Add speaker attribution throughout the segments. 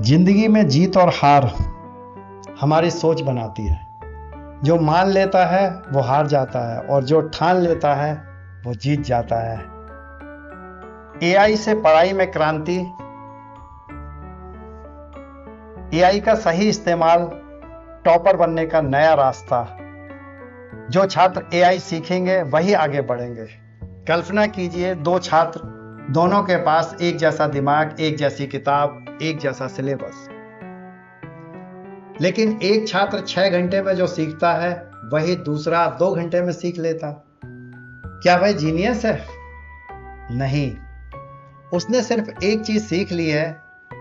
Speaker 1: जिंदगी में जीत और हार हमारी सोच बनाती है। जो मान लेता है वो हार जाता है और जो ठान लेता है वो जीत जाता है। एआई से पढ़ाई में क्रांति। एआई का सही इस्तेमाल, टॉपर बनने का नया रास्ता। जो छात्र एआई सीखेंगे वही आगे बढ़ेंगे। कल्पना कीजिए, दो छात्र, दोनों के पास एक जैसा दिमाग, एक जैसी किताब, एक जैसा सिलेबस, लेकिन एक छात्र 6 घंटे में जो सीखता है वही दूसरा 2 घंटे में सीख लेता। क्या वह जीनियस है? नहीं, उसने सिर्फ एक चीज सीख ली है,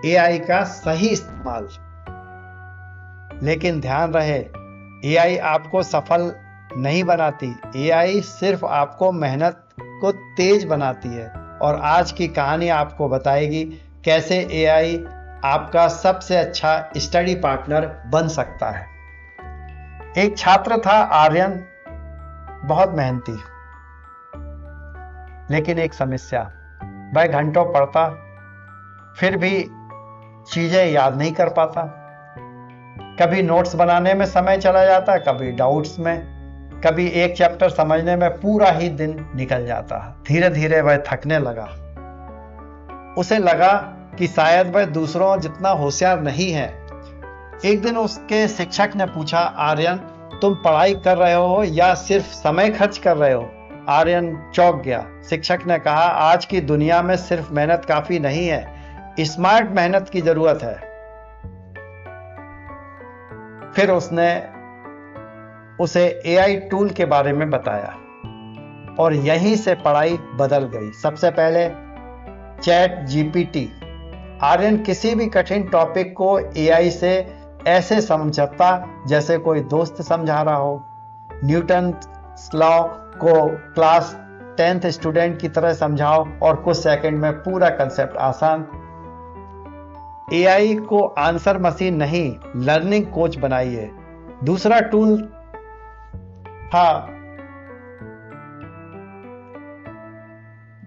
Speaker 1: एआई का सही इस्तेमाल। लेकिन ध्यान रहे, एआई आपको सफल नहीं बनाती, एआई सिर्फ आपको मेहनत को तेज बनाती है। और आज की कहानी आपको बताएगी कैसे एआई आपका सबसे अच्छा स्टडी पार्टनर बन सकता है। एक छात्र था आर्यन, बहुत मेहनती, लेकिन एक समस्या, वह घंटों पढ़ता फिर भी चीजें याद नहीं कर पाता। कभी नोट्स बनाने में समय चला जाता, कभी डाउट्स में, कभी एक चैप्टर समझने में पूरा ही दिन निकल जाता। धीरे धीरे वह थकने लगा। उसे लगा कि शायद वह दूसरों जितना होशियार नहीं है। एक दिन उसके शिक्षक ने पूछा, आर्यन, तुम पढ़ाई कर रहे हो या सिर्फ समय खर्च कर रहे हो? आर्यन चौंक गया। शिक्षक ने कहा, आज की दुनिया में सिर्फ मेहनत काफी नहीं है, स्मार्ट मेहनत की जरूरत है। फिर उसने उसे एआई टूल के बारे में बताया और यहीं से पढ़ाई बदल गई। सबसे पहले चैट जीपीटी। आर्यन किसी भी कठिन टॉपिक को एआई से ऐसे समझता जैसे कोई दोस्त समझा रहा हो। न्यूटन लॉ को क्लास 10th स्टूडेंट की तरह समझाओ और कुछ सेकंड में पूरा कंसेप्ट आसान। एआई को आंसर मशीन नहीं, लर्निंग कोच बनाइए। दूसरा टूल था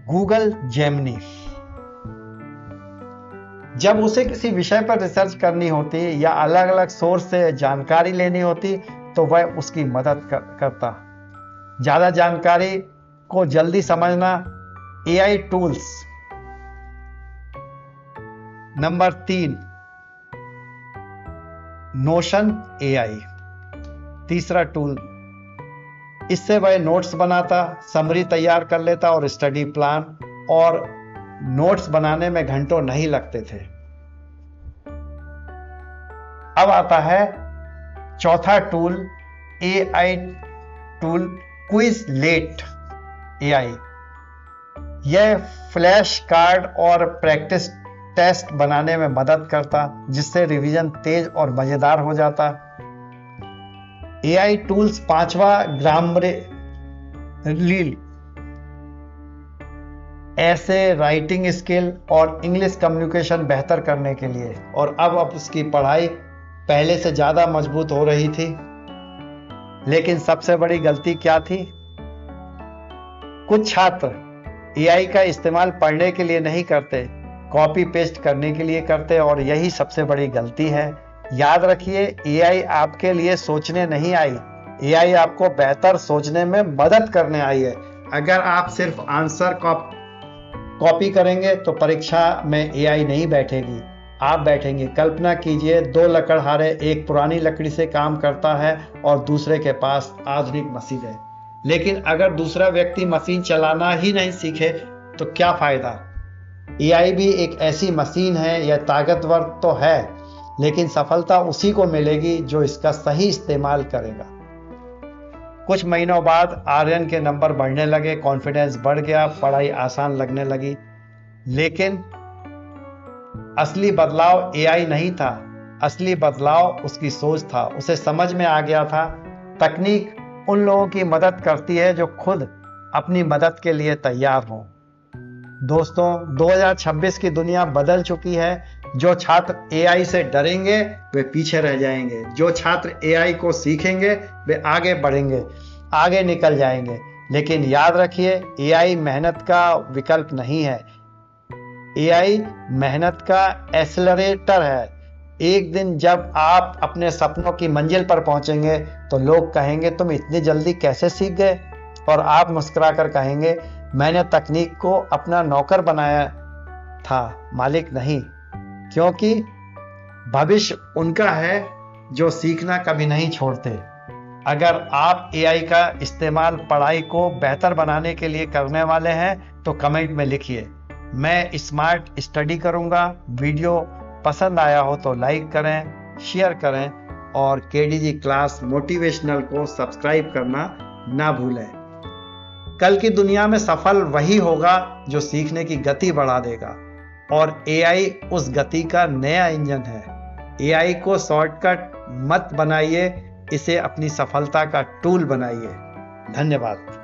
Speaker 1: गूगल जेमिनी। जब उसे किसी विषय पर रिसर्च करनी होती या अलग अलग सोर्स से जानकारी लेनी होती तो वह उसकी मदद करता। ज्यादा जानकारी को जल्दी समझना, AI tools. Number 3, notion AI, तीसरा टूल। इससे वह नोट्स बनाता, समरी तैयार कर लेता और स्टडी प्लान और नोट्स बनाने में घंटों नहीं लगते थे। अब आता है चौथा tool, AI tool Quizlet AI. यह फ्लैश कार्ड और प्रैक्टिस टेस्ट बनाने में मदद करता, जिससे रिवीजन तेज और मजेदार हो जाता। एआई टूल्स पांचवा, ग्रामरली, ऐसे राइटिंग स्किल और इंग्लिश कम्युनिकेशन बेहतर करने के लिए। और अब उसकी पढ़ाई पहले से ज्यादा मजबूत हो रही थी। लेकिन सबसे बड़ी गलती क्या थी? कुछ छात्र एआई का इस्तेमाल पढ़ने के लिए नहीं करते, कॉपी पेस्ट करने के लिए करते, और यही सबसे बड़ी गलती है। याद रखिए, एआई आपके लिए सोचने नहीं आई, एआई आपको बेहतर सोचने में मदद करने आई है। अगर आप सिर्फ आंसर कॉपी करेंगे तो परीक्षा में एआई नहीं बैठेगी, आप बैठेंगे। कल्पना कीजिए, 2 लकड़हारे एक पुरानी लकड़ी से काम करता है और दूसरे के पास आधुनिक मशीन है। लेकिन अगर दूसरा व्यक्ति मशीन चलाना ही नहीं सीखे तो क्या फायदा? एआई भी एक ऐसी मशीन है, यह ताकतवर तो है, लेकिन सफलता उसी को मिलेगी जो इसका सही इस्तेमाल करेगा। कुछ महीनों बाद आर्यन के नंबर बढ़ने लगे, कॉन्फिडेंस बढ़ गया, पढ़ाई आसान लगने लगी। लेकिन असली बदलाव एआई नहीं था, असली बदलाव उसकी सोच था। उसे समझ में आ गया था, तकनीक उन लोगों की मदद करती है जो खुद अपनी मदद के लिए तैयार हों। दोस्तों, 2026 की दुनिया बदल चुकी है। जो छात्र एआई से डरेंगे वे पीछे रह जाएंगे, जो छात्र एआई को सीखेंगे वे आगे बढ़ेंगे, आगे निकल जाएंगे। लेकिन याद रखिए, एआई मेहनत का विकल्प नहीं है, एआई मेहनत का एक्सेलरेटर है। एक दिन जब आप अपने सपनों की मंजिल पर पहुंचेंगे तो लोग कहेंगे तुम इतनी जल्दी कैसे सीख गए, और आप मुस्कुराकर कहेंगे मैंने तकनीक को अपना नौकर बनाया था, मालिक नहीं। क्योंकि भविष्य उनका है जो सीखना कभी नहीं छोड़ते। अगर आप एआई का इस्तेमाल पढ़ाई को बेहतर बनाने के लिए करने वाले हैं तो कमेंट में लिखिए, मैं स्मार्ट स्टडी करूंगा। वीडियो पसंद आया हो तो लाइक करें, शेयर करें और केडीजी क्लास मोटिवेशनल को सब्सक्राइब करना ना भूलें। कल की दुनिया में सफल वही होगा जो सीखने की गति बढ़ा देगा, और एआई उस गति का नया इंजन है। एआई को शॉर्टकट मत बनाइए, इसे अपनी सफलता का टूल बनाइए। धन्यवाद।